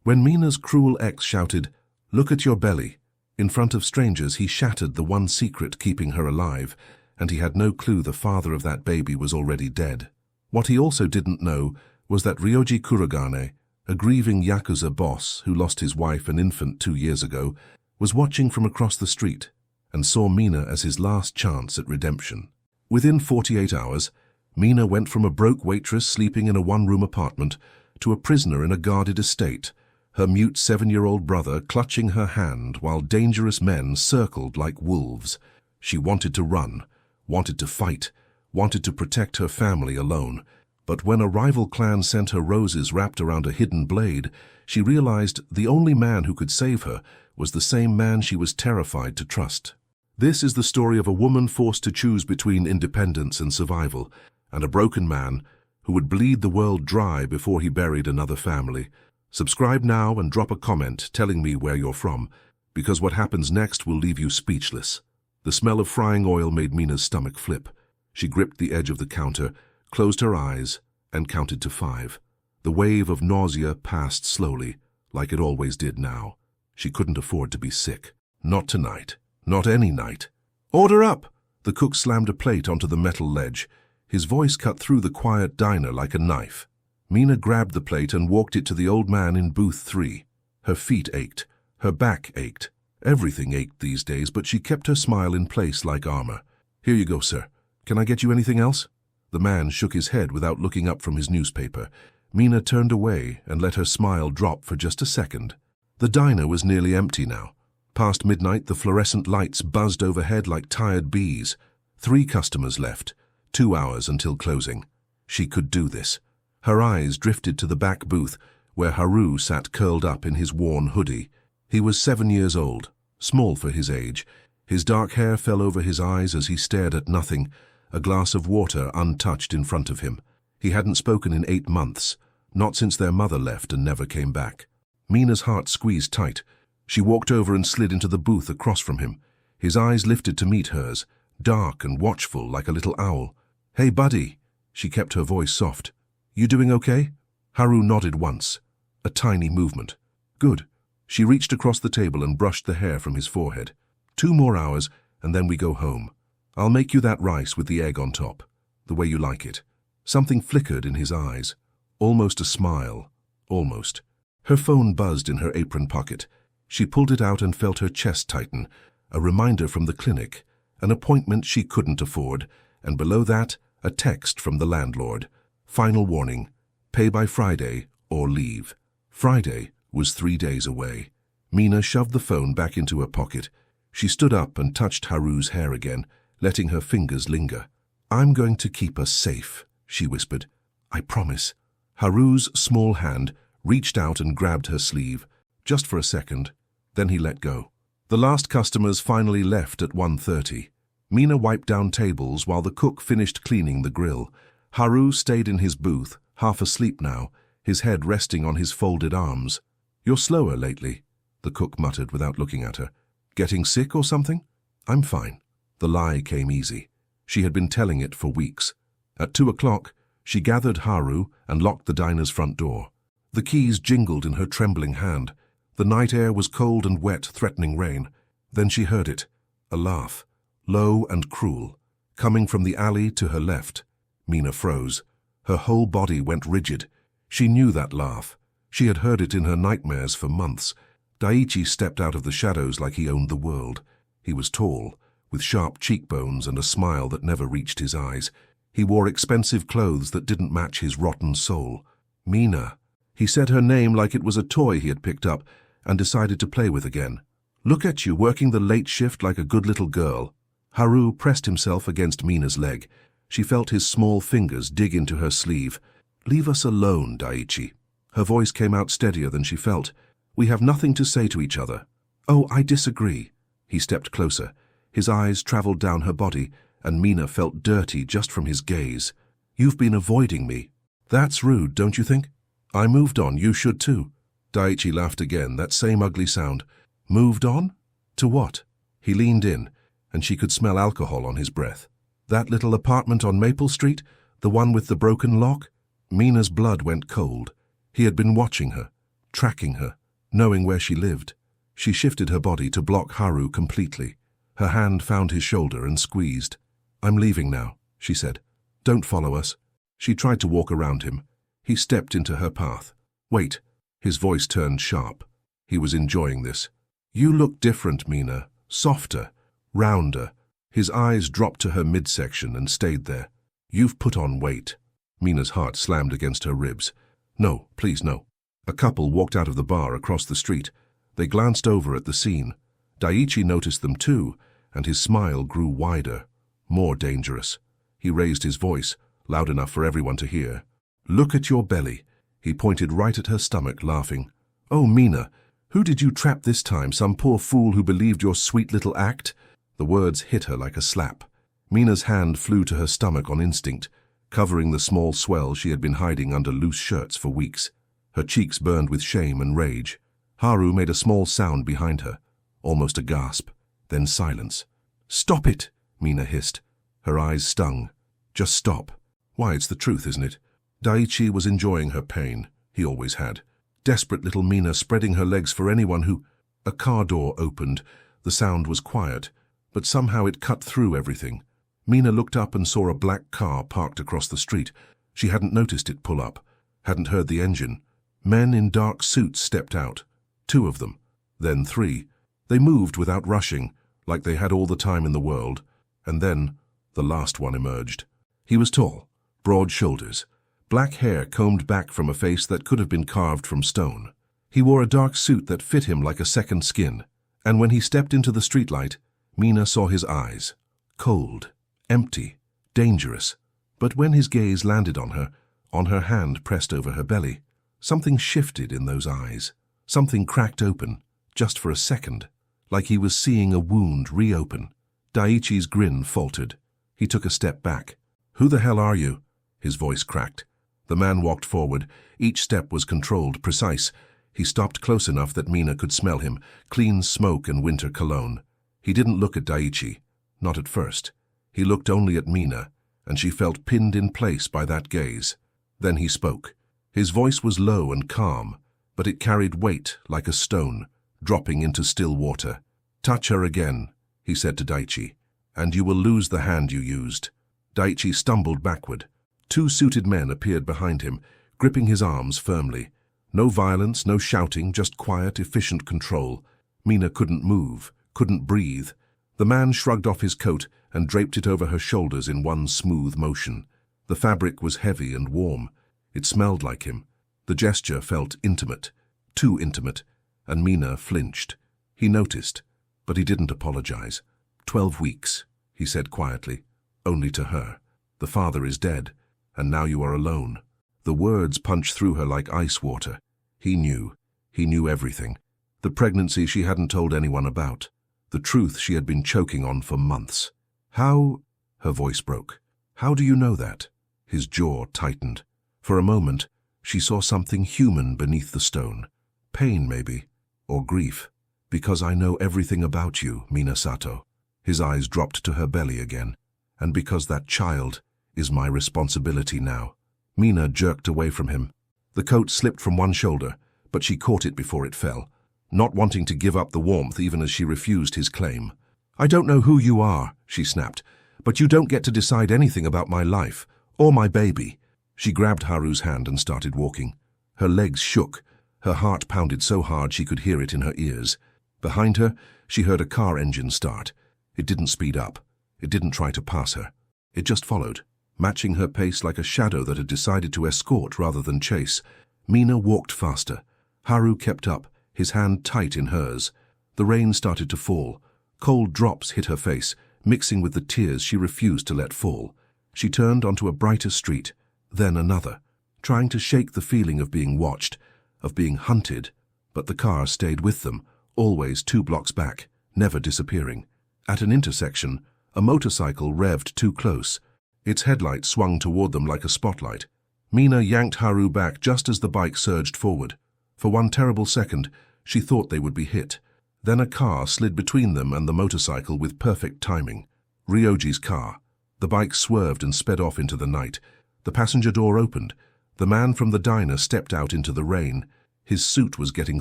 When Mina's cruel ex shouted, "Look at your belly," in front of strangers, he shattered the one secret keeping her alive, and he had no clue the father of that baby was already dead. What he also didn't know was that Ryoji Kurogane, a grieving Yakuza boss who lost his wife and infant 2 years ago, was watching from across the street and saw Mina as his last chance at redemption. Within 48 hours, Mina went from a broke waitress sleeping in a one-room apartment to a prisoner in a guarded estate, her mute 7-year-old brother clutching her hand while dangerous men circled like wolves. She wanted to run, wanted to fight, wanted to protect her family alone. But when a rival clan sent her roses wrapped around a hidden blade, she realized the only man who could save her was the same man she was terrified to trust. This is the story of a woman forced to choose between independence and survival, and a broken man who would bleed the world dry before he buried another family. Subscribe now and drop a comment telling me where you're from, because what happens next will leave you speechless. The smell of frying oil made Mina's stomach flip. She gripped the edge of the counter, closed her eyes, and counted to 5. The wave of nausea passed slowly, like it always did now. She couldn't afford to be sick. Not tonight. Not any night. "Order up!" The cook slammed a plate onto the metal ledge. His voice cut through the quiet diner like a knife. Mina grabbed the plate and walked it to the old man in booth 3. Her feet ached. Her back ached. Everything ached these days, but she kept her smile in place like armor. "Here you go, sir. Can I get you anything else?" The man shook his head without looking up from his newspaper. Mina turned away and let her smile drop for just a second. The diner was nearly empty now. Past midnight, the fluorescent lights buzzed overhead like tired bees. 3 customers left. 2 hours until closing. She could do this. Her eyes drifted to the back booth, where Haru sat curled up in his worn hoodie. He was 7 years old, small for his age. His dark hair fell over his eyes as he stared at nothing, a glass of water untouched in front of him. He hadn't spoken in 8 months, not since their mother left and never came back. Mina's heart squeezed tight. She walked over and slid into the booth across from him. His eyes lifted to meet hers, dark and watchful like a little owl. "Hey, buddy." She kept her voice soft. "You doing okay?" Haru nodded once. A tiny movement. "Good." She reached across the table and brushed the hair from his forehead. 2 more hours, and then we go home. I'll make you that rice with the egg on top, the way you like it." Something flickered in his eyes. Almost a smile. Almost. Her phone buzzed in her apron pocket. She pulled it out and felt her chest tighten. A reminder from the clinic. An appointment she couldn't afford. And below that, a text from the landlord. Final warning. Pay by Friday or leave. Friday was 3 days away. Mina shoved the phone back into her pocket. She stood up and touched Haru's hair again, letting her fingers linger. "I'm going to keep us safe," she whispered. "I promise." Haru's small hand reached out and grabbed her sleeve, just for a second. Then he let go. The last customers finally left at 1:30. Mina wiped down tables while the cook finished cleaning the grill. Haru stayed in his booth, half asleep now, his head resting on his folded arms. "You're slower lately," the cook muttered without looking at her. "Getting sick or something?" "I'm fine." The lie came easy. She had been telling it for weeks. At 2 o'clock, she gathered Haru and locked the diner's front door. The keys jingled in her trembling hand. The night air was cold and wet, threatening rain. Then she heard it, a laugh, low and cruel, coming from the alley to her left. Mina froze. Her whole body went rigid. She knew that laugh. She had heard it in her nightmares for months. Daiichi stepped out of the shadows like he owned the world. He was tall, with sharp cheekbones and a smile that never reached his eyes. He wore expensive clothes that didn't match his rotten soul. "Mina." He said her name like it was a toy he had picked up and decided to play with again. "Look at you, working the late shift like a good little girl." Haru pressed himself against Mina's leg. She felt his small fingers dig into her sleeve. "Leave us alone, Daiichi." Her voice came out steadier than she felt. "We have nothing to say to each other." "Oh, I disagree." He stepped closer. His eyes traveled down her body, and Mina felt dirty just from his gaze. "You've been avoiding me." "That's rude, don't you think?" "I moved on, you should too." Daiichi laughed again, that same ugly sound. "Moved on? To what?" He leaned in, and she could smell alcohol on his breath. "That little apartment on Maple Street? The one with the broken lock?" Mina's blood went cold. He had been watching her, tracking her, knowing where she lived. She shifted her body to block Haru completely. Her hand found his shoulder and squeezed. "I'm leaving now," she said. "Don't follow us." She tried to walk around him. He stepped into her path. "Wait." His voice turned sharp. He was enjoying this. "You look different, Mina. Softer, rounder." His eyes dropped to her midsection and stayed there. "You've put on weight." Mina's heart slammed against her ribs. "No, please, no." A couple walked out of the bar across the street. They glanced over at the scene. Daiichi noticed them too, and his smile grew wider, more dangerous. He raised his voice, loud enough for everyone to hear. "Look at your belly." He pointed right at her stomach, laughing. "Oh, Mina, who did you trap this time? Some poor fool who believed your sweet little act?" The words hit her like a slap. Mina's hand flew to her stomach on instinct, covering the small swell she had been hiding under loose shirts for weeks. Her cheeks burned with shame and rage. Haru made a small sound behind her, almost a gasp, then silence. "Stop it!" Mina hissed. Her eyes stung. "Just stop." "Why, it's the truth, isn't it?" Daiichi was enjoying her pain. He always had. Desperate little Mina spreading her legs for anyone who... A car door opened. The sound was quiet, but somehow it cut through everything. Mina looked up and saw a black car parked across the street. She hadn't noticed it pull up, hadn't heard the engine. Men in dark suits stepped out. 2 of them, then 3. They moved without rushing, like they had all the time in the world. And then the last one emerged. He was tall, broad shoulders, black hair combed back from a face that could have been carved from stone. He wore a dark suit that fit him like a second skin. And when he stepped into the streetlight, Mina saw his eyes. Cold, empty, dangerous. But when his gaze landed on her hand pressed over her belly, something shifted in those eyes. Something cracked open, just for a second, like he was seeing a wound reopen. Daiichi's grin faltered. He took a step back. "Who the hell are you?" His voice cracked. The man walked forward. Each step was controlled, precise. He stopped close enough that Mina could smell him, clean smoke and winter cologne. He didn't look at Daiichi, not at first. He looked only at Mina, and she felt pinned in place by that gaze. Then he spoke. His voice was low and calm, but it carried weight like a stone, dropping into still water. "Touch her again," he said to Daiichi, "and you will lose the hand you used." Daiichi stumbled backward. 2 suited men appeared behind him, gripping his arms firmly. No violence, no shouting, just quiet, efficient control. Mina couldn't move, couldn't breathe. The man shrugged off his coat and draped it over her shoulders in one smooth motion. The fabric was heavy and warm. It smelled like him. The gesture felt intimate, too intimate, and Mina flinched. He noticed, but he didn't apologize. 12 weeks, he said quietly, only to her. The father is dead, and now you are alone. The words punched through her like ice water. He knew everything. The pregnancy she hadn't told anyone about. The truth she had been choking on for months. "How?" Her voice broke. "How do you know that?" His jaw tightened. For a moment, she saw something human beneath the stone. Pain, maybe, or grief. "Because I know everything about you, Minasato." His eyes dropped to her belly again. "And because that child is my responsibility now." Mina jerked away from him. The coat slipped from one shoulder, but she caught it before it fell, not wanting to give up the warmth even as she refused his claim. "I don't know who you are," she snapped, "but you don't get to decide anything about my life, or my baby." She grabbed Haru's hand and started walking. Her legs shook. Her heart pounded so hard she could hear it in her ears. Behind her, she heard a car engine start. It didn't speed up. It didn't try to pass her. It just followed, matching her pace like a shadow that had decided to escort rather than chase. Mina walked faster. Haru kept up, his hand tight in hers. The rain started to fall. Cold drops hit her face, mixing with the tears she refused to let fall. She turned onto a brighter street, then another, trying to shake the feeling of being watched, of being hunted, but the car stayed with them, always 2 blocks back, never disappearing. At an intersection, a motorcycle revved too close. Its headlight swung toward them like a spotlight. Mina yanked Haru back just as the bike surged forward. For one terrible second, she thought they would be hit. Then a car slid between them and the motorcycle with perfect timing. Ryoji's car. The bike swerved and sped off into the night. The passenger door opened. The man from the diner stepped out into the rain. His suit was getting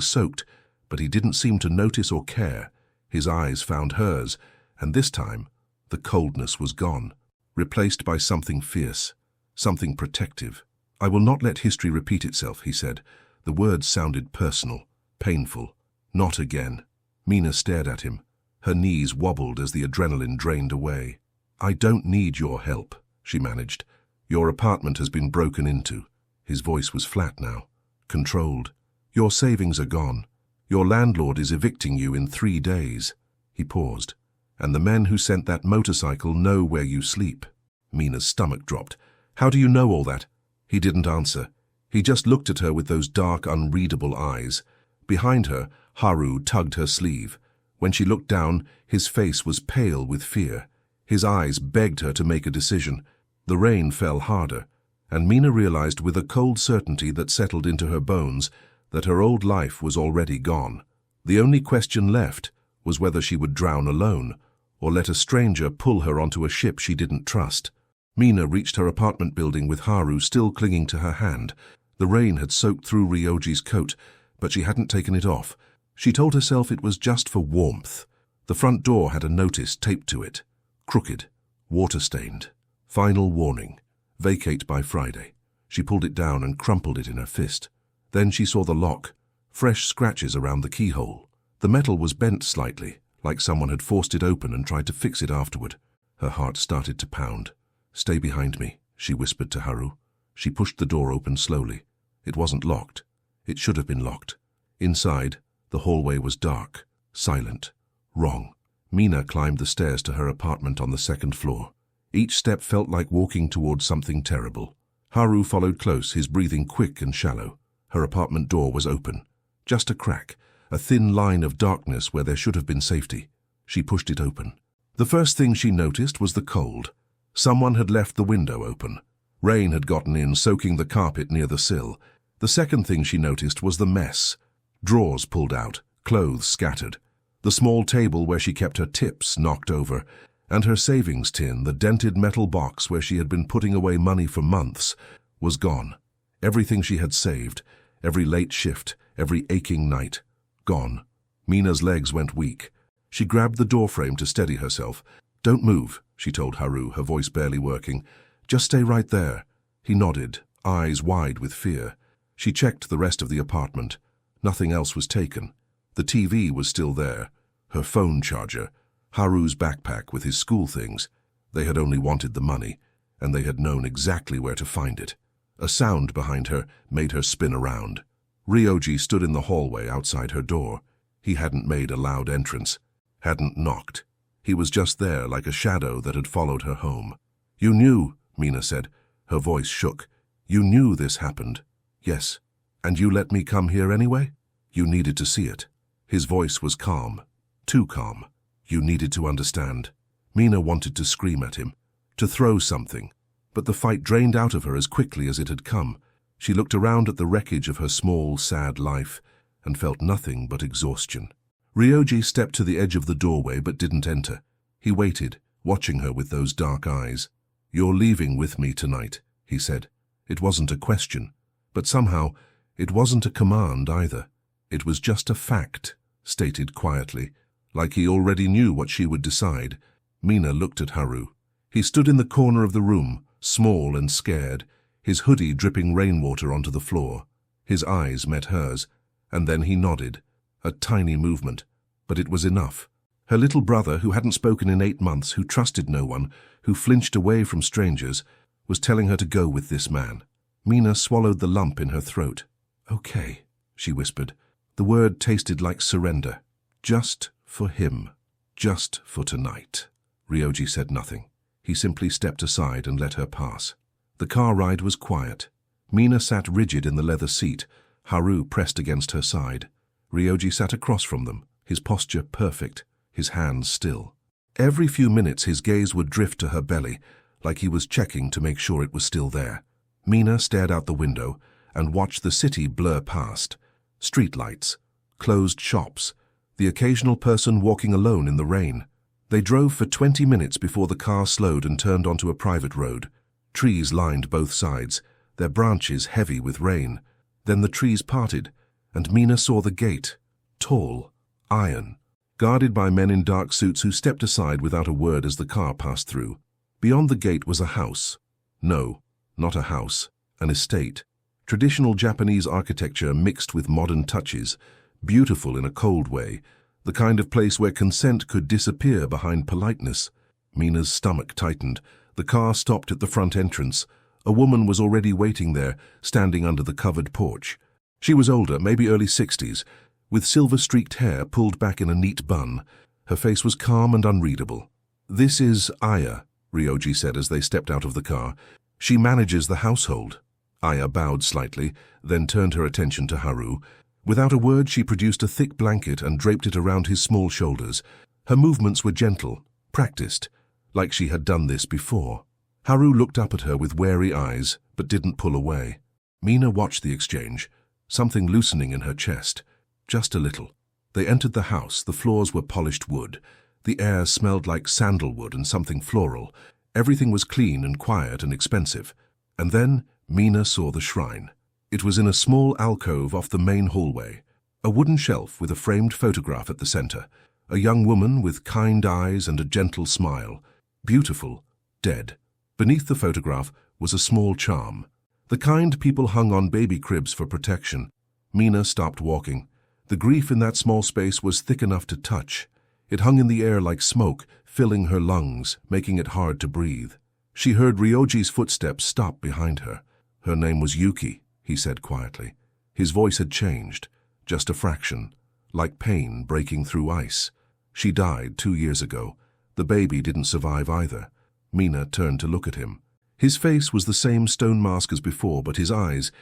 soaked, but he didn't seem to notice or care. His eyes found hers, and this time, the coldness was gone, replaced by something fierce, something protective. "I will not let history repeat itself," he said. The words sounded personal, painful. "Not again." Mina stared at him. Her knees wobbled as the adrenaline drained away. "I don't need your help," she managed. "Your apartment has been broken into." His voice was flat now, controlled. "Your savings are gone. Your landlord is evicting you in 3 days. He paused. "And the men who sent that motorcycle know where you sleep." Mina's stomach dropped. "How do you know all that?" He didn't answer. He just looked at her with those dark, unreadable eyes. Behind her, Haru tugged her sleeve. When she looked down, his face was pale with fear. His eyes begged her to make a decision. The rain fell harder, and Mina realized with a cold certainty that settled into her bones that her old life was already gone. The only question left was whether she would drown alone, or let a stranger pull her onto a ship she didn't trust. Mina reached her apartment building with Haru still clinging to her hand. The rain had soaked through Ryoji's coat, but she hadn't taken it off. She told herself it was just for warmth. The front door had a notice taped to it. Crooked, water-stained. Final warning. Vacate by Friday. She pulled it down and crumpled it in her fist. Then she saw the lock, fresh scratches around the keyhole. The metal was bent slightly, like someone had forced it open and tried to fix it afterward. Her heart started to pound. "Stay behind me," she whispered to Haru. She pushed the door open slowly. It wasn't locked. It should have been locked. Inside, the hallway was dark, silent, wrong. Mina climbed the stairs to her apartment on the 2nd floor. Each step felt like walking towards something terrible. Haru followed close, his breathing quick and shallow. Her apartment door was open. Just a crack, a thin line of darkness where there should have been safety. She pushed it open. The first thing she noticed was the cold. Someone had left the window open. Rain had gotten in, soaking the carpet near the sill. The second thing she noticed was the mess. Drawers pulled out, clothes scattered. The small table where she kept her tips knocked over, and her savings tin, the dented metal box where she had been putting away money for months, was gone. Everything she had saved, every late shift, every aching night, gone. Mina's legs went weak. She grabbed the doorframe to steady herself. "Don't move," she told Haru, her voice barely working. "Just stay right there." He nodded, eyes wide with fear. She checked the rest of the apartment. Nothing else was taken. The TV was still there, her phone charger, Haru's backpack with his school things. They had only wanted the money, and they had known exactly where to find it. A sound behind her made her spin around. Ryoji stood in the hallway outside her door. He hadn't made a loud entrance, hadn't knocked. He was just there like a shadow that had followed her home. "You knew," Mina said. Her voice shook. "You knew this happened." "Yes. And you let me come here anyway?" "You needed to see it." His voice was calm. Too calm. "You needed to understand." Mina wanted to scream at him, to throw something, but the fight drained out of her as quickly as it had come. She looked around at the wreckage of her small, sad life and felt nothing but exhaustion. Ryoji stepped to the edge of the doorway but didn't enter. He waited, watching her with those dark eyes. "You're leaving with me tonight," he said. It wasn't a question, but somehow it wasn't a command either. It was just a fact, stated quietly, like he already knew what she would decide. Mina looked at Haru. He stood in the corner of the room, small and scared, his hoodie dripping rainwater onto the floor. His eyes met hers, and then he nodded. A tiny movement, but it was enough. Her little brother, who hadn't spoken in 8 months, who trusted no one, who flinched away from strangers, was telling her to go with this man. Mina swallowed the lump in her throat. "Okay," she whispered. The word tasted like surrender. Just for him. Just for tonight. Ryoji said nothing. He simply stepped aside and let her pass. The car ride was quiet. Mina sat rigid in the leather seat, Haru pressed against her side. Ryoji sat across from them, his posture perfect, his hands still. Every few minutes his gaze would drift to her belly, like he was checking to make sure it was still there. Mina stared out the window and watched the city blur past. Streetlights, closed shops, the occasional person walking alone in the rain. They drove for 20 minutes before the car slowed and turned onto a private road. Trees lined both sides, their branches heavy with rain. Then the trees parted, and Mina saw the gate, tall, iron, guarded by men in dark suits who stepped aside without a word as the car passed through. Beyond the gate was a house. No, not a house, an estate. Traditional Japanese architecture mixed with modern touches, beautiful in a cold way, the kind of place where consent could disappear behind politeness. Mina's stomach tightened. The car stopped at the front entrance. A woman was already waiting there, standing under the covered porch. She was older, maybe early 60s, with silver-streaked hair pulled back in a neat bun. Her face was calm and unreadable. "This is Aya," Ryoji said as they stepped out of the car. "She manages the household." Aya bowed slightly, then turned her attention to Haru. Without a word, she produced a thick blanket and draped it around his small shoulders. Her movements were gentle, practiced, like she had done this before. Haru looked up at her with wary eyes, but didn't pull away. Mina watched the exchange, something loosening in her chest. Just a little. They entered the house. The floors were polished wood. The air smelled like sandalwood and something floral. Everything was clean and quiet and expensive. And then Mina saw the shrine. It was in a small alcove off the main hallway. A wooden shelf with a framed photograph at the center. A young woman with kind eyes and a gentle smile. Beautiful, dead. Beneath the photograph was a small charm. The kind people hung on baby cribs for protection. Mina stopped walking. The grief in that small space was thick enough to touch. It hung in the air like smoke, filling her lungs, making it hard to breathe. She heard Ryoji's footsteps stop behind her. "Her name was Yuki," he said quietly. His voice had changed, just a fraction, like pain breaking through ice. "She died 2 years ago. The baby didn't survive either." Mina turned to look at him. His face was the same stone mask as before, but his eyes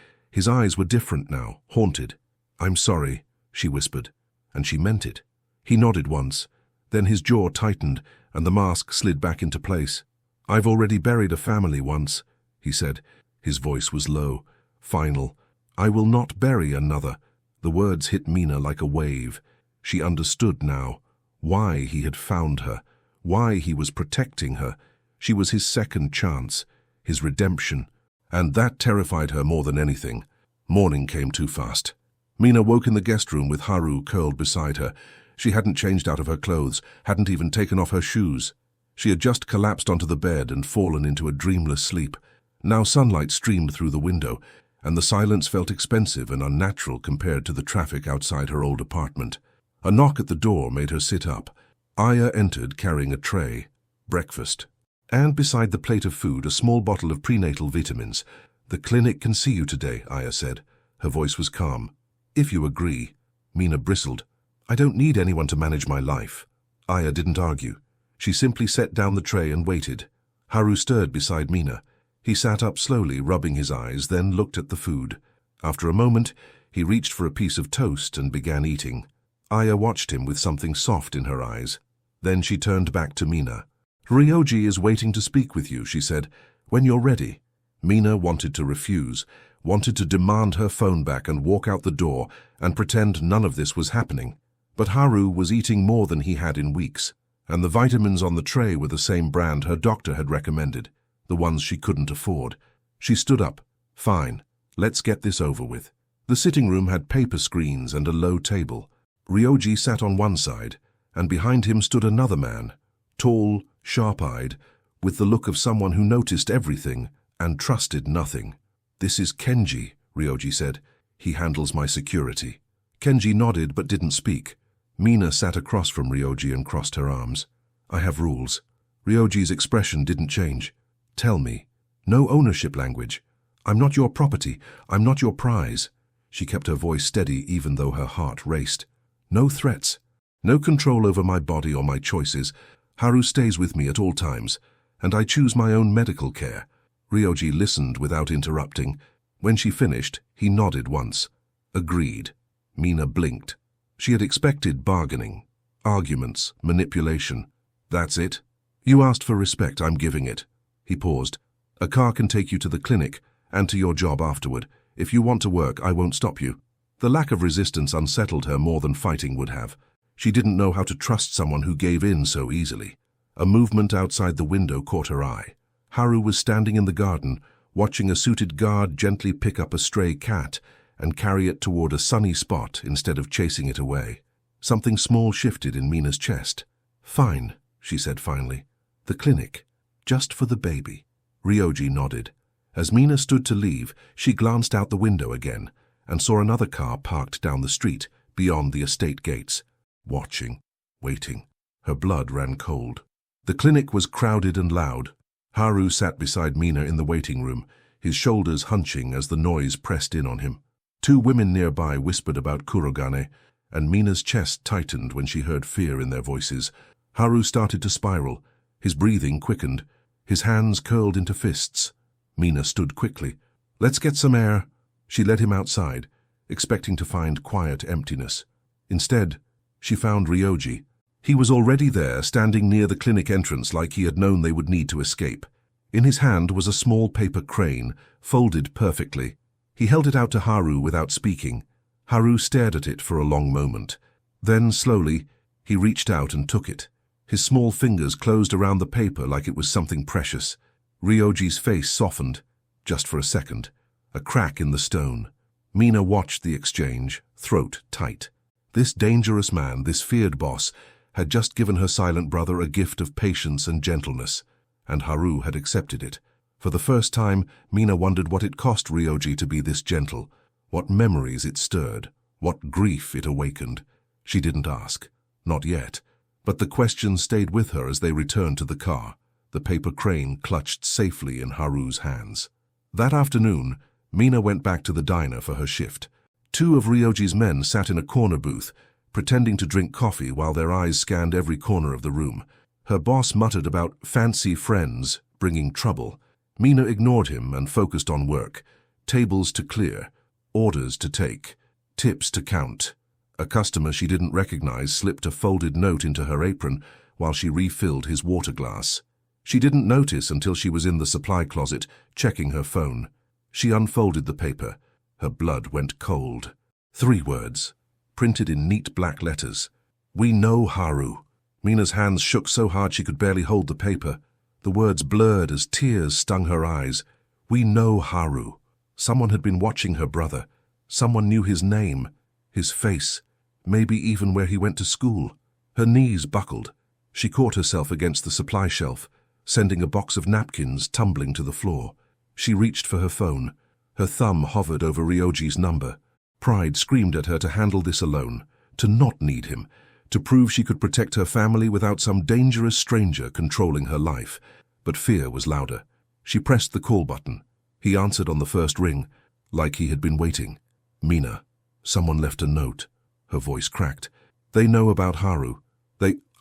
were different now, haunted. "I'm sorry," she whispered, and she meant it. He nodded once, then his jaw tightened and the mask slid back into place. "I've already buried a family once," he said. His voice was low, final. "I will not bury another." The words hit Mina like a wave. She understood now why he had found her, why he was protecting her. She was his second chance, his redemption, and that terrified her more than anything. Morning came too fast. Mina woke in the guest room with Haru curled beside her. She hadn't changed out of her clothes, hadn't even taken off her shoes. She had just collapsed onto the bed and fallen into a dreamless sleep. Now sunlight streamed through the window, and the silence felt expensive and unnatural compared to the traffic outside her old apartment. A knock at the door made her sit up. Aya entered carrying a tray. Breakfast. And beside the plate of food, a small bottle of prenatal vitamins. "The clinic can see you today," Aya said. Her voice was calm. "If you agree." Mina bristled. "I don't need anyone to manage my life." Aya didn't argue. She simply set down the tray and waited. Haru stirred beside Mina. He sat up slowly, rubbing his eyes, then looked at the food. After a moment, he reached for a piece of toast and began eating. Aya watched him with something soft in her eyes. Then she turned back to Mina. "Ryoji is waiting to speak with you," she said. "When you're ready." Mina wanted to refuse, wanted to demand her phone back and walk out the door and pretend none of this was happening. But Haru was eating more than he had in weeks, and the vitamins on the tray were the same brand her doctor had recommended, the ones she couldn't afford. She stood up. "Fine, let's get this over with." The sitting room had paper screens and a low table. Ryoji sat on one side, and behind him stood another man, tall, sharp-eyed, with the look of someone who noticed everything and trusted nothing. "This is Kenji," Ryoji said. "He handles my security." Kenji nodded but didn't speak. Mina sat across from Ryoji and crossed her arms. "I have rules." Ryoji's expression didn't change. "Tell me." "No ownership language. I'm not your property. I'm not your prize." She kept her voice steady even though her heart raced. "No threats. No control over my body or my choices. Haru stays with me at all times, and I choose my own medical care." Ryoji listened without interrupting. When she finished, he nodded once. "Agreed." Mina blinked. She had expected bargaining, arguments, manipulation. "That's it? You asked for respect, I'm giving it." He paused. "A car can take you to the clinic and to your job afterward. If you want to work, I won't stop you." The lack of resistance unsettled her more than fighting would have. She didn't know how to trust someone who gave in so easily. A movement outside the window caught her eye. Haru was standing in the garden, watching a suited guard gently pick up a stray cat, and carry it toward a sunny spot instead of chasing it away. Something small shifted in Mina's chest. "Fine," she said finally. "The clinic. Just for the baby." Ryoji nodded. As Mina stood to leave, she glanced out the window again and saw another car parked down the street, beyond the estate gates. Watching, waiting. Her blood ran cold. The clinic was crowded and loud. Haru sat beside Mina in the waiting room, his shoulders hunching as the noise pressed in on him. Two women nearby whispered about Kurogane, and Mina's chest tightened when she heard fear in their voices. Haru started to spiral. His breathing quickened. His hands curled into fists. Mina stood quickly. "Let's get some air." She led him outside, expecting to find quiet emptiness. Instead, she found Ryoji. He was already there, standing near the clinic entrance like he had known they would need to escape. In his hand was a small paper crane, folded perfectly. He held it out to Haru without speaking. Haru stared at it for a long moment. Then, slowly, he reached out and took it. His small fingers closed around the paper like it was something precious. Ryoji's face softened, just for a second. A crack in the stone. Mina watched the exchange, throat tight. This dangerous man, this feared boss, had just given her silent brother a gift of patience and gentleness, and Haru had accepted it. For the first time, Mina wondered what it cost Ryoji to be this gentle, what memories it stirred, what grief it awakened. She didn't ask. Not yet. But the question stayed with her as they returned to the car, the paper crane clutched safely in Haru's hands. That afternoon, Mina went back to the diner for her shift. Two of Ryoji's men sat in a corner booth, pretending to drink coffee while their eyes scanned every corner of the room. Her boss muttered about fancy friends bringing trouble. Mina ignored him and focused on work. Tables to clear, orders to take, tips to count. A customer she didn't recognize slipped a folded note into her apron while she refilled his water glass. She didn't notice until she was in the supply closet, checking her phone. She unfolded the paper. Her blood went cold. 3 words, printed in neat black letters. "We know, Haru." Mina's hands shook so hard she could barely hold the paper. The words blurred as tears stung her eyes. "We know, Haru." Someone had been watching her brother. Someone knew his name, his face, maybe even where he went to school. Her knees buckled. She caught herself against the supply shelf, sending a box of napkins tumbling to the floor. She reached for her phone. Her thumb hovered over Ryoji's number. Pride screamed at her to handle this alone, to not need him, to prove she could protect her family without some dangerous stranger controlling her life. But fear was louder. She pressed the call button. He answered on the first ring, like he had been waiting. "Mina, someone left a note." Her voice cracked. "They know about Haru.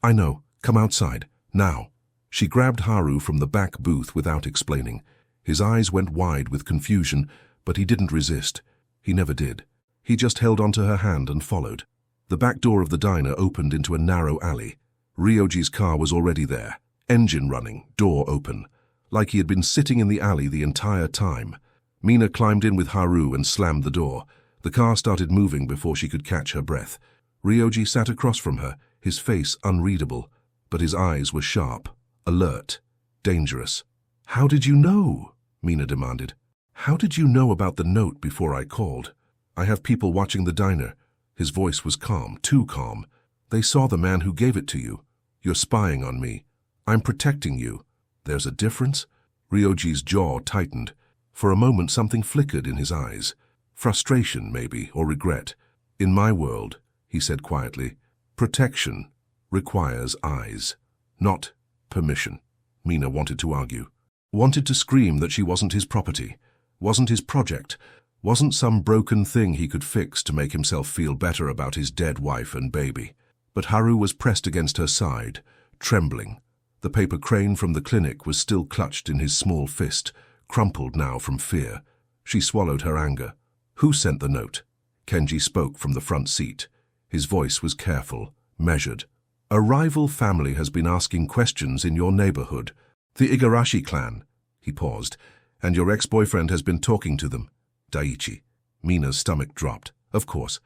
I know. Come outside. Now." She grabbed Haru from the back booth without explaining. His eyes went wide with confusion, but he didn't resist. He never did. He just held onto her hand and followed. The back door of the diner opened into a narrow alley. Ryoji's car was already there, engine running, door open, like he had been sitting in the alley the entire time. Mina climbed in with Haru and slammed the door. The car started moving before she could catch her breath. Ryoji sat across from her, his face unreadable, but his eyes were sharp, alert, dangerous. "How did you know?" Mina demanded. "How did you know about the note before I called?" "I have people watching the diner." His voice was calm, too calm. "They saw the man who gave it to you. You're spying on me. I'm protecting you." "There's a difference?" Ryoji's jaw tightened. For a moment something flickered in his eyes. Frustration, maybe, or regret. "In my world," he said quietly, "protection requires eyes, not permission." Mina wanted to argue. Wanted to scream that she wasn't his property, wasn't his project, wasn't some broken thing he could fix to make himself feel better about his dead wife and baby. But Haru was pressed against her side, trembling. The paper crane from the clinic was still clutched in his small fist, crumpled now from fear. She swallowed her anger. "Who sent the note?" Kenji spoke from the front seat. His voice was careful, measured. "A rival family has been asking questions in your neighborhood. The Igarashi clan." He paused. "And your ex-boyfriend has been talking to them." Daiichi. Mina's stomach dropped. Of course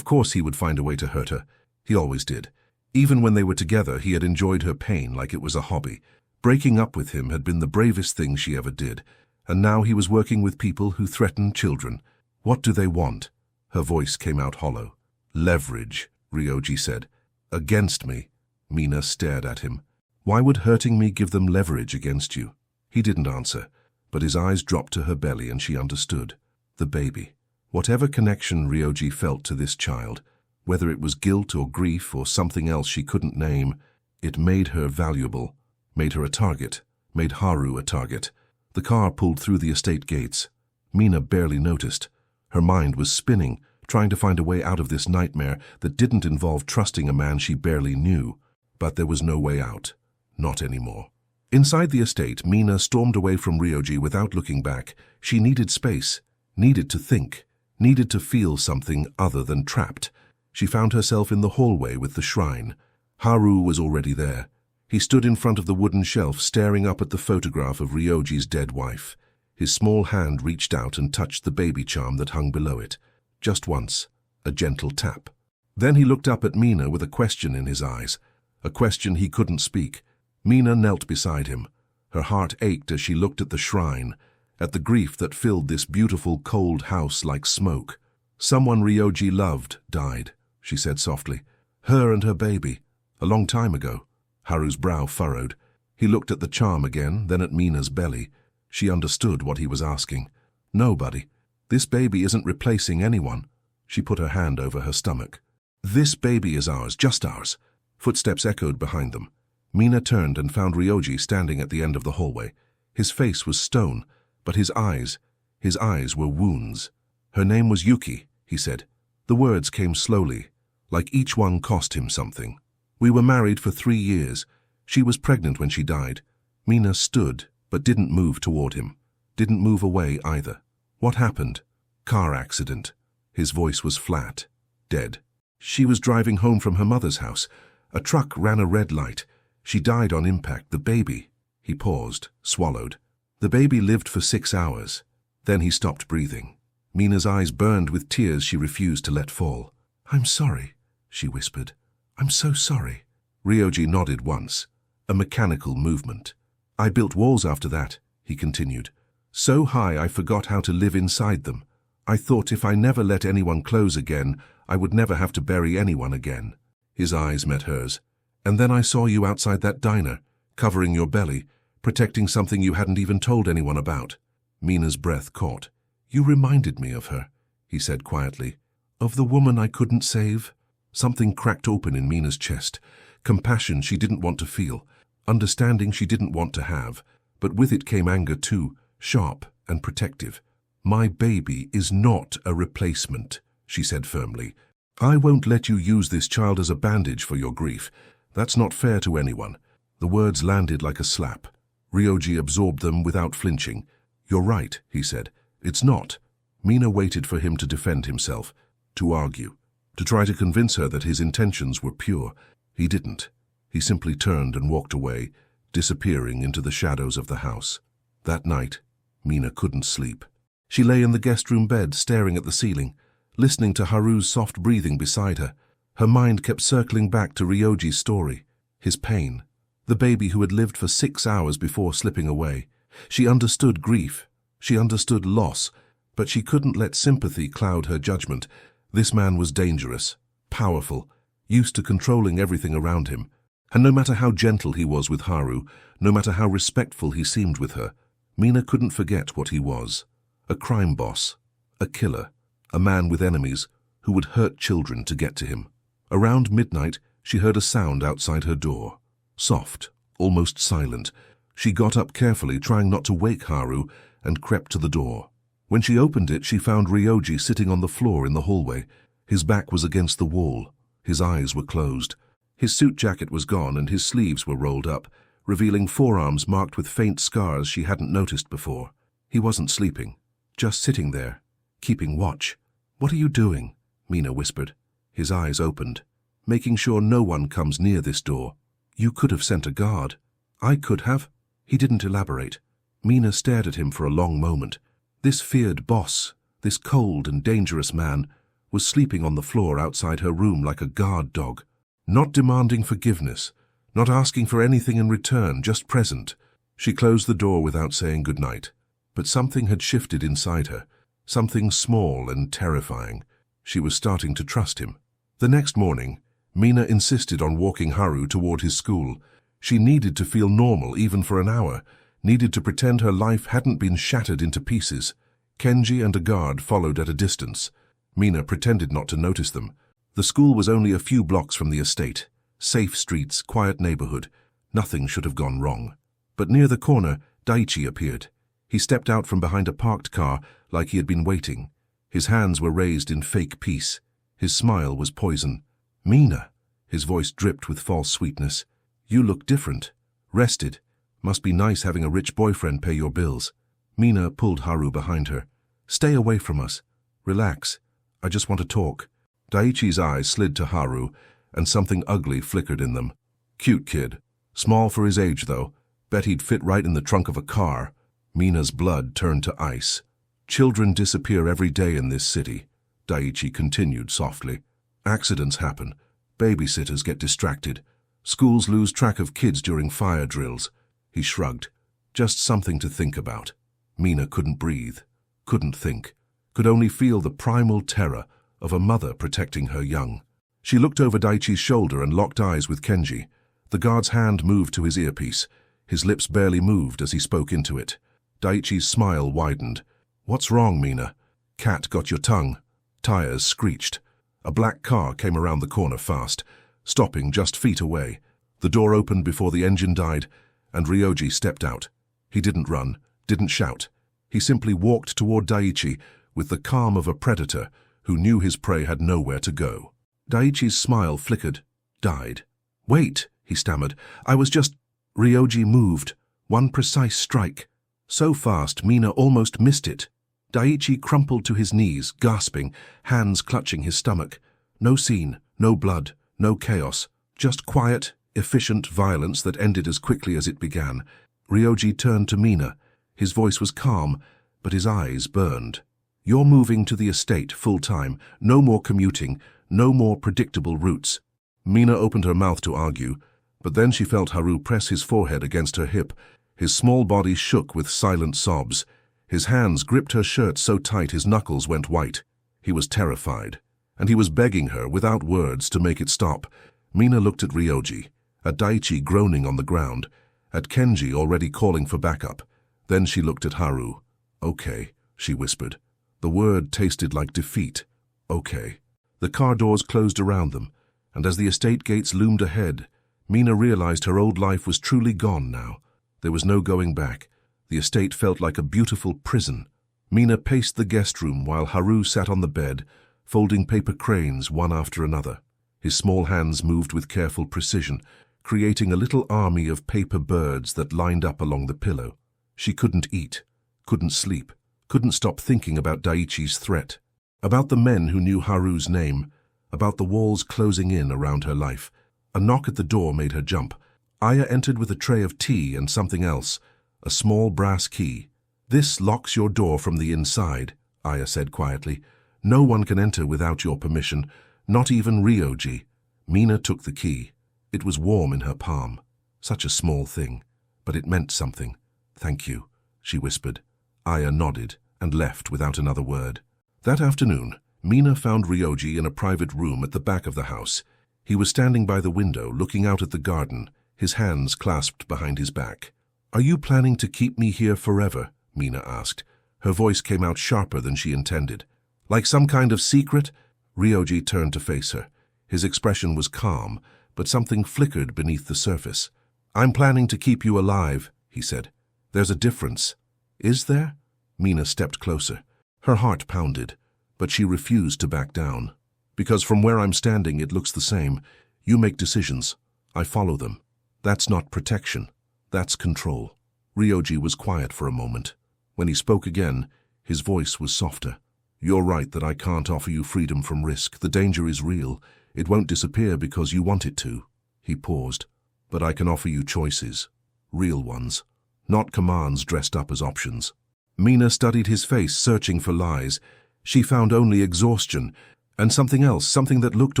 he would find a way to hurt her. He always did. Even when they were together, he had enjoyed her pain like it was a hobby. Breaking up with him had been the bravest thing she ever did. And now he was working with people who threatened children. What do they want? Her voice came out hollow. Leverage, Ryoji said. Against me. Mina stared at him. Why would hurting me give them leverage against you? He didn't answer, but his eyes dropped to her belly and she understood. The baby. Whatever connection Ryoji felt to this child, whether it was guilt or grief or something else she couldn't name, it made her valuable, made her a target, made Haru a target. The car pulled through the estate gates. Mina barely noticed. Her mind was spinning, trying to find a way out of this nightmare that didn't involve trusting a man she barely knew. But there was no way out. Not anymore. Inside the estate, Mina stormed away from Ryoji without looking back. She needed space, needed to think, needed to feel something other than trapped. She found herself in the hallway with the shrine. Haru was already there. He stood in front of the wooden shelf, staring up at the photograph of Ryoji's dead wife. His small hand reached out and touched the baby charm that hung below it. Just once, a gentle tap. Then he looked up at Mina with a question in his eyes, a question he couldn't speak. Mina knelt beside him. Her heart ached as she looked at the shrine, at the grief that filled this beautiful cold house like smoke. Someone Ryoji loved died, she said softly. Her and her baby, a long time ago. Haru's brow furrowed. He looked at the charm again, then at Mina's belly. She understood what he was asking. No, buddy. This baby isn't replacing anyone. She put her hand over her stomach. This baby is ours, just ours. Footsteps echoed behind them. Mina turned and found Ryoji standing at the end of the hallway. His face was stone, but his eyes were wounds. Her name was Yuki, he said. The words came slowly, like each one cost him something. We were married for 3 years. She was pregnant when she died. Mina stood, but didn't move toward him. Didn't move away either. What happened? Car accident. His voice was flat, dead. She was driving home from her mother's house. A truck ran a red light. She died on impact. The baby. He paused, swallowed. The baby lived for 6 hours. Then he stopped breathing. Mina's eyes burned with tears she refused to let fall. I'm sorry, she whispered. I'm so sorry. Ryoji nodded once. A mechanical movement. I built walls after that, he continued. So high I forgot how to live inside them. I thought if I never let anyone close again, I would never have to bury anyone again. His eyes met hers. And then I saw you outside that diner, covering your belly, protecting something you hadn't even told anyone about. Mina's breath caught. You reminded me of her, he said quietly. Of the woman I couldn't save? Something cracked open in Mina's chest. Compassion she didn't want to feel. Understanding she didn't want to have. But with it came anger too, sharp and protective. My baby is not a replacement, she said firmly. I won't let you use this child as a bandage for your grief. That's not fair to anyone. The words landed like a slap. Ryoji absorbed them without flinching. You're right, he said. It's not. Mina waited for him to defend himself, to argue, to try to convince her that his intentions were pure. He didn't. He simply turned and walked away, disappearing into the shadows of the house. That night, Mina couldn't sleep. She lay in the guest room bed, staring at the ceiling, listening to Haru's soft breathing beside her. Her mind kept circling back to Ryoji's story, his pain, the baby who had lived for 6 hours before slipping away. She understood grief, she understood loss, but she couldn't let sympathy cloud her judgment. This man was dangerous, powerful, used to controlling everything around him. And no matter how gentle he was with Haru, no matter how respectful he seemed with her, Mina couldn't forget what he was. A crime boss, a killer, a man with enemies who would hurt children to get to him. Around midnight, she heard a sound outside her door. Soft, almost silent. She got up carefully, trying not to wake Haru, and crept to the door. When she opened it, she found Ryoji sitting on the floor in the hallway. His back was against the wall. His eyes were closed. His suit jacket was gone and his sleeves were rolled up, revealing forearms marked with faint scars she hadn't noticed before. He wasn't sleeping, just sitting there, keeping watch. What are you doing? Mina whispered. His eyes opened. Making sure no one comes near this door. You could have sent a guard. I could have. He didn't elaborate. Mina stared at him for a long moment. This feared boss, this cold and dangerous man, was sleeping on the floor outside her room like a guard dog. Not demanding forgiveness, not asking for anything in return, just present. She closed the door without saying goodnight. But something had shifted inside her, something small and terrifying. She was starting to trust him. The next morning, Mina insisted on walking Haru toward his school. She needed to feel normal even for an hour, needed to pretend her life hadn't been shattered into pieces. Kenji and a guard followed at a distance. Mina pretended not to notice them. The school was only a few blocks from the estate. Safe streets, quiet neighborhood. Nothing should have gone wrong. But near the corner, Daichi appeared. He stepped out from behind a parked car like he had been waiting. His hands were raised in fake peace. His smile was poison. "Mina," his voice dripped with false sweetness. "You look different. Rested. Must be nice having a rich boyfriend pay your bills." Mina pulled Haru behind her. "Stay away from us. Relax. I just want to talk." Daichi's eyes slid to Haru, and something ugly flickered in them. Cute kid. Small for his age, though. Bet he'd fit right in the trunk of a car. Mina's blood turned to ice. "Children disappear every day in this city," Daichi continued softly. "Accidents happen. Babysitters get distracted. Schools lose track of kids during fire drills." He shrugged. "Just something to think about." Mina couldn't breathe, couldn't think, could only feel the primal terror of a mother protecting her young. She looked over Daichi's shoulder and locked eyes with Kenji. The guard's hand moved to his earpiece. His lips barely moved as he spoke into it. Daichi's smile widened. "What's wrong, Mina?" "Cat got your tongue." Tires screeched. A black car came around the corner fast, stopping just feet away. The door opened before the engine died, and Ryoji stepped out. He didn't run, didn't shout. He simply walked toward Daichi with the calm of a predator who knew his prey had nowhere to go. Daichi's smile flickered, died. "Wait," he stammered. "I was just—" Ryoji moved. One precise strike. So fast, Mina almost missed it. Daichi crumpled to his knees, gasping, hands clutching his stomach. No scene, no blood, no chaos. Just quiet, efficient violence that ended as quickly as it began. Ryoji turned to Mina. His voice was calm, but his eyes burned. "You're moving to the estate full-time. No more commuting. No more predictable routes." Mina opened her mouth to argue, but then she felt Haru press his forehead against her hip. His small body shook with silent sobs. His hands gripped her shirt so tight his knuckles went white. He was terrified, and he was begging her, without words, to make it stop. Mina looked at Ryoji, at Daichi groaning on the ground, at Kenji already calling for backup. Then she looked at Haru. "Okay," she whispered. The word tasted like defeat. "Okay." The car doors closed around them, and as the estate gates loomed ahead, Mina realized her old life was truly gone now. There was no going back. The estate felt like a beautiful prison. Mina paced the guest room while Haru sat on the bed, folding paper cranes one after another. His small hands moved with careful precision, creating a little army of paper birds that lined up along the pillow. She couldn't eat, couldn't sleep, couldn't stop thinking about Daichi's threat, about the men who knew Haru's name, about the walls closing in around her life. A knock at the door made her jump. Aya entered with a tray of tea and something else, a small brass key. "This locks your door from the inside," Aya said quietly. "No one can enter without your permission, not even Ryoji." Mina took the key. It was warm in her palm. Such a small thing, but it meant something. "Thank you," she whispered. Aya nodded and left without another word. That afternoon, Mina found Ryoji in a private room at the back of the house. He was standing by the window, looking out at the garden, his hands clasped behind his back. "Are you planning to keep me here forever?" Mina asked. Her voice came out sharper than she intended. "Like some kind of secret?" Ryoji turned to face her. His expression was calm, but something flickered beneath the surface. "I'm planning to keep you alive," he said. "There's a difference." "Is there?" Mina stepped closer. Her heart pounded, but she refused to back down. "Because from where I'm standing it looks the same. You make decisions. I follow them. That's not protection. That's control." Ryoji was quiet for a moment. When he spoke again, his voice was softer. "You're right that I can't offer you freedom from risk. The danger is real. It won't disappear because you want it to." He paused. "But I can offer you choices. Real ones. Not commands dressed up as options." Mina studied his face, searching for lies. She found only exhaustion, and something else, something that looked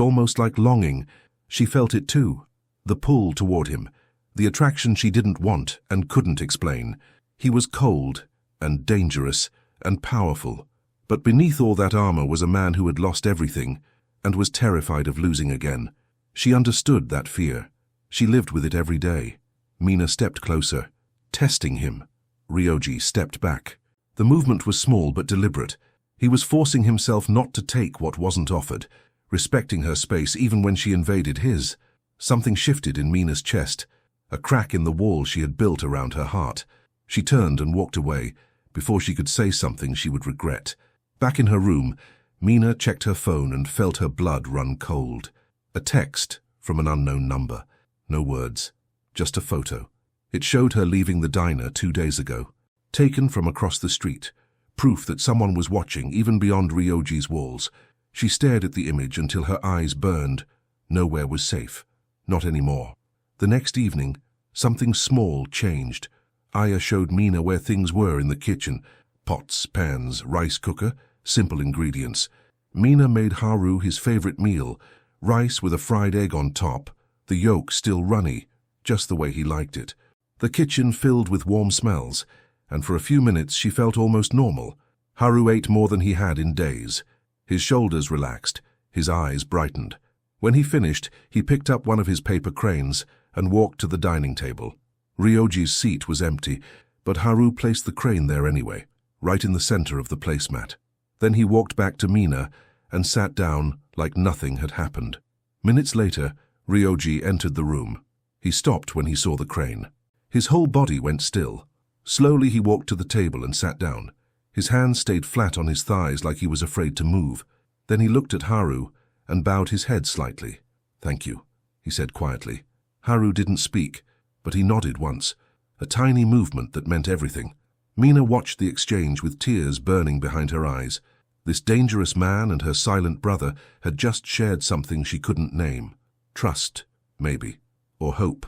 almost like longing. She felt it too. The pull toward him. The attraction she didn't want and couldn't explain. He was cold and dangerous and powerful. But beneath all that armor was a man who had lost everything and was terrified of losing again. She understood that fear. She lived with it every day. Mina stepped closer, testing him. Ryoji stepped back. The movement was small but deliberate. He was forcing himself not to take what wasn't offered, respecting her space even when she invaded his. Something shifted in Mina's chest, a crack in the wall she had built around her heart. She turned and walked away before she could say something she would regret. Back in her room, Mina checked her phone and felt her blood run cold. A text from an unknown number. No words, just a photo. It showed her leaving the diner 2 days ago, taken from across the street, proof that someone was watching even beyond Ryoji's walls. She stared at the image until her eyes burned. Nowhere was safe. Not anymore. The next evening, something small changed. Aya showed Mina where things were in the kitchen. Pots, pans, rice cooker, simple ingredients. Mina made Haru his favorite meal, rice with a fried egg on top, the yolk still runny, just the way he liked it. The kitchen filled with warm smells, and for a few minutes she felt almost normal. Haru ate more than he had in days. His shoulders relaxed, his eyes brightened. When he finished, he picked up one of his paper cranes and walked to the dining table. Ryoji's seat was empty, but Haru placed the crane there anyway, right in the center of the placemat. Then he walked back to Mina and sat down like nothing had happened. Minutes later, Ryoji entered the room. He stopped when he saw the crane. His whole body went still. Slowly he walked to the table and sat down. His hands stayed flat on his thighs like he was afraid to move. Then he looked at Haru and bowed his head slightly. "Thank you," he said quietly. Haru didn't speak, but he nodded once, a tiny movement that meant everything. Mina watched the exchange with tears burning behind her eyes. This dangerous man and her silent brother had just shared something she couldn't name. Trust, maybe, or hope.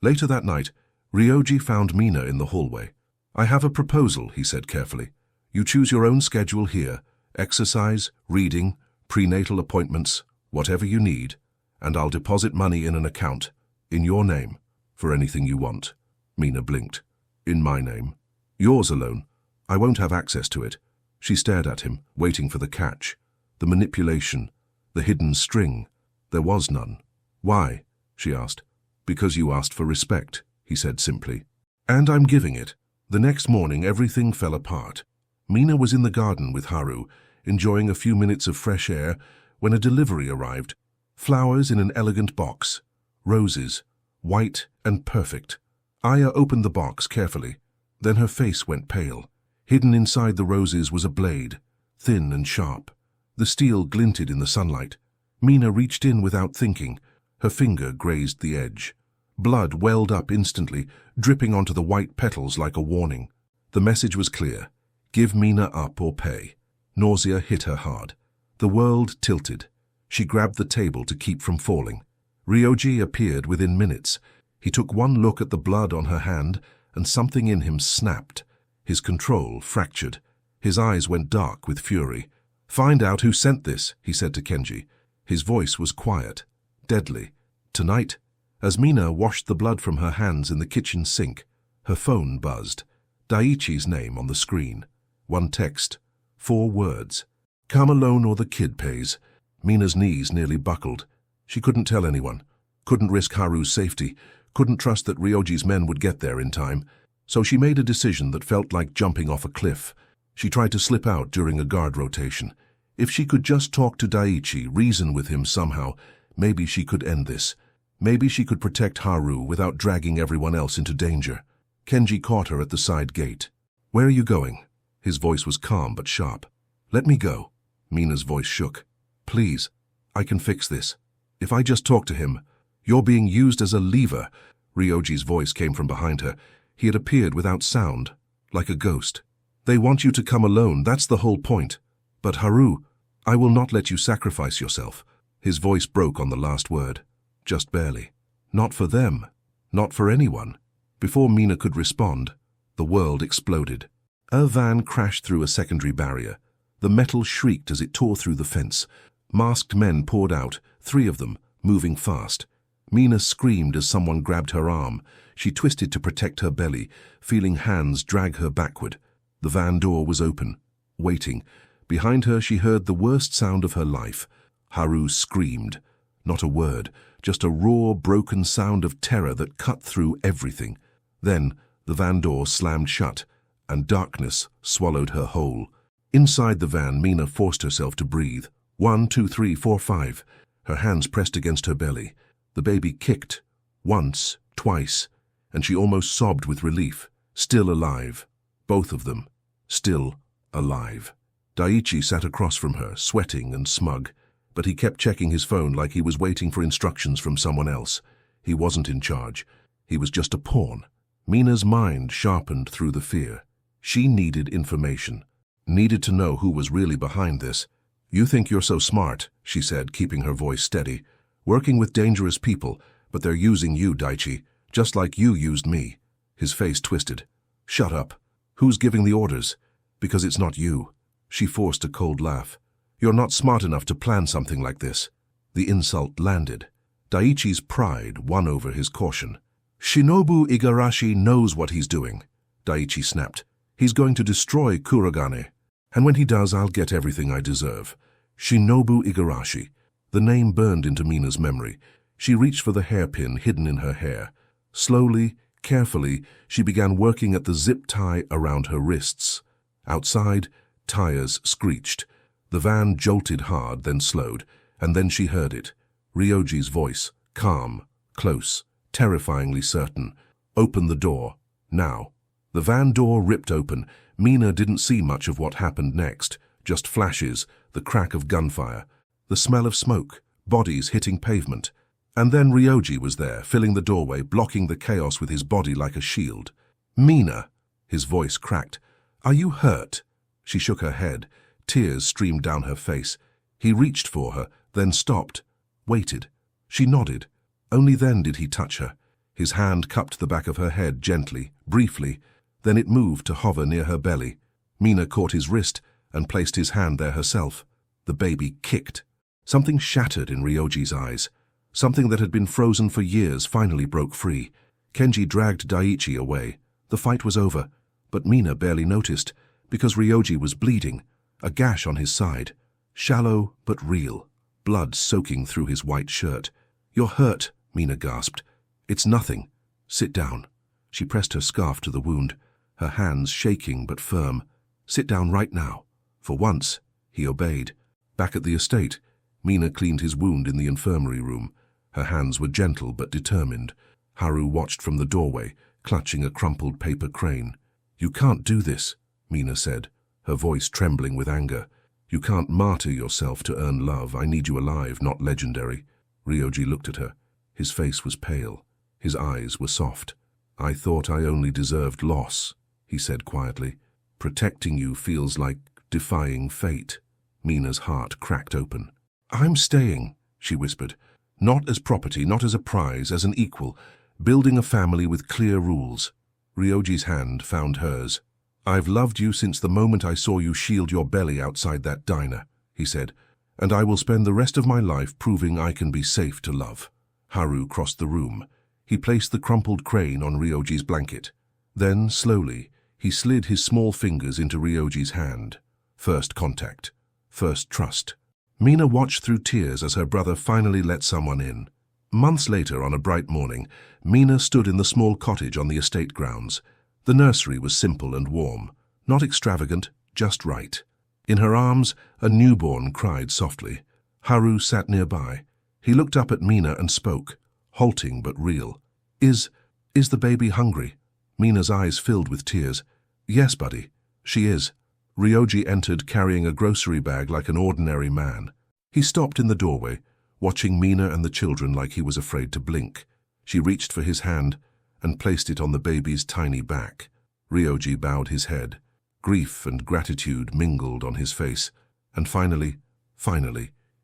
Later that night, Ryoji found Mina in the hallway. "I have a proposal," he said carefully. "You choose your own schedule here, exercise, reading, prenatal appointments, whatever you need, and I'll deposit money in an account, in your name, for anything you want." Mina blinked. "In my name? Yours alone. I won't have access to it." She stared at him, waiting for the catch, the manipulation, the hidden string. There was none. "Why?" she asked. "Because you asked for respect," he said simply. "And I'm giving it." The next morning, everything fell apart. Mina was in the garden with Haru, enjoying a few minutes of fresh air, when a delivery arrived. Flowers in an elegant box. Roses, white and perfect. Aya opened the box carefully. Then her face went pale. Hidden inside the roses was a blade, thin and sharp. The steel glinted in the sunlight. Mina reached in without thinking. Her finger grazed the edge. Blood welled up instantly, dripping onto the white petals like a warning. The message was clear. Give Mina up or pay. Nausea hit her hard. The world tilted. She grabbed the table to keep from falling. Ryoji appeared within minutes. He took one look at the blood on her hand, and something in him snapped. His control fractured. His eyes went dark with fury. "Find out who sent this," he said to Kenji. His voice was quiet, deadly. Tonight, as Mina washed the blood from her hands in the kitchen sink, her phone buzzed. Daiichi's name on the screen. One text, 4 words. "Come alone or the kid pays." Mina's knees nearly buckled. She couldn't tell anyone, couldn't risk Haru's safety, couldn't trust that Ryoji's men would get there in time. So she made a decision that felt like jumping off a cliff. She tried to slip out during a guard rotation. If she could just talk to Daiichi, reason with him somehow, maybe she could end this. Maybe she could protect Haru without dragging everyone else into danger. Kenji caught her at the side gate. "Where are you going?" His voice was calm but sharp. "Let me go." Mina's voice shook. "Please, I can fix this. If I just talk to him." "You're being used as a lever." Ryoji's voice came from behind her. He had appeared without sound, like a ghost. "They want you to come alone, that's the whole point. But Haru, I will not let you sacrifice yourself." His voice broke on the last word. Just barely. "Not for them. Not for anyone." Before Mina could respond, the world exploded. A van crashed through a secondary barrier. The metal shrieked as it tore through the fence. Masked men poured out, 3 of them, moving fast. Mina screamed as someone grabbed her arm. She twisted to protect her belly, feeling hands drag her backward. The van door was open, waiting, Behind her she heard the worst sound of her life. Haru screamed. Not a word, just a raw, broken sound of terror that cut through everything. Then the van door slammed shut, and darkness swallowed her whole. Inside the van, Mina forced herself to breathe. 1, 2, 3, 4, 5. Her hands pressed against her belly. The baby kicked. Once, twice, and she almost sobbed with relief. Still alive. Both of them. Still alive. Daichi sat across from her, sweating and smug, but he kept checking his phone like he was waiting for instructions from someone else. He wasn't in charge. He was just a pawn. Mina's mind sharpened through the fear. She needed information. Needed to know who was really behind this. "You think you're so smart," she said, keeping her voice steady. "Working with dangerous people, but they're using you, Daichi, just like you used me." His face twisted. "Shut up. Who's giving the orders? Because it's not you." She forced a cold laugh. "You're not smart enough to plan something like this." The insult landed. Daichi's pride won over his caution. "Shinobu Igarashi knows what he's doing," Daichi snapped. "He's going to destroy Kurogane. And when he does, I'll get everything I deserve." Shinobu Igarashi. The name burned into Mina's memory. She reached for the hairpin hidden in her hair. Slowly, carefully, she began working at the zip tie around her wrists. Outside, tires screeched. The van jolted hard, then slowed, and then she heard it. Ryoji's voice, calm, close, terrifyingly certain. "Open the door. Now." The van door ripped open. Mina didn't see much of what happened next. Just flashes, the crack of gunfire, the smell of smoke, bodies hitting pavement. And then Ryoji was there, filling the doorway, blocking the chaos with his body like a shield. "Mina!" His voice cracked. "Are you hurt?" She shook her head. Tears streamed down her face. He reached for her, then stopped, waited. She nodded. Only then did he touch her. His hand cupped the back of her head gently, briefly. Then it moved to hover near her belly. Mina caught his wrist and placed his hand there herself. The baby kicked. Something shattered in Ryoji's eyes. Something that had been frozen for years finally broke free. Kenji dragged Daichi away. The fight was over, but Mina barely noticed, because Ryoji was bleeding, a gash on his side. Shallow but real, blood soaking through his white shirt. "You're hurt," Mina gasped. "It's nothing. Sit down." She pressed her scarf to the wound, her hands shaking but firm. "Sit down right now." For once, he obeyed. Back at the estate, Mina cleaned his wound in the infirmary room. Her hands were gentle but determined. Haru watched from the doorway, clutching a crumpled paper crane. "You can't do this," Mina said, her voice trembling with anger. "You can't martyr yourself to earn love. I need you alive, not legendary." Ryoji looked at her. His face was pale. His eyes were soft. "I thought I only deserved loss," he said quietly. "Protecting you feels like defying fate." Mina's heart cracked open. "I'm staying," she whispered. "Not as property, not as a prize, as an equal, building a family with clear rules." Ryoji's hand found hers. "I've loved you since the moment I saw you shield your belly outside that diner," he said, "and I will spend the rest of my life proving I can be safe to love." Haru crossed the room. He placed the crumpled crane on Ryoji's blanket. Then, slowly, he slid his small fingers into Ryoji's hand. First contact. First trust. Mina watched through tears as her brother finally let someone in. Months later, on a bright morning, Mina stood in the small cottage on the estate grounds. The nursery was simple and warm, not extravagant, just right. In her arms, a newborn cried softly. Haru sat nearby. He looked up at Mina and spoke, halting but real. Is the baby hungry?" Mina's eyes filled with tears. "Yes, buddy, she is." Ryoji entered carrying a grocery bag like an ordinary man. He stopped in the doorway, watching Mina and the children like he was afraid to blink. She reached for his hand and placed it on the baby's tiny back. Ryoji bowed his head. Grief and gratitude mingled on his face, and finally,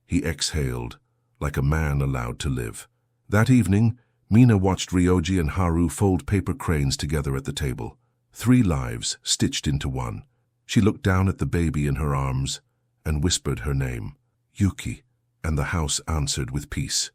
he exhaled, like a man allowed to live. That evening, Mina watched Ryoji and Haru fold paper cranes together at the table. 3 lives stitched into one. She looked down at the baby in her arms and whispered her name, Yuki, and the house answered with peace.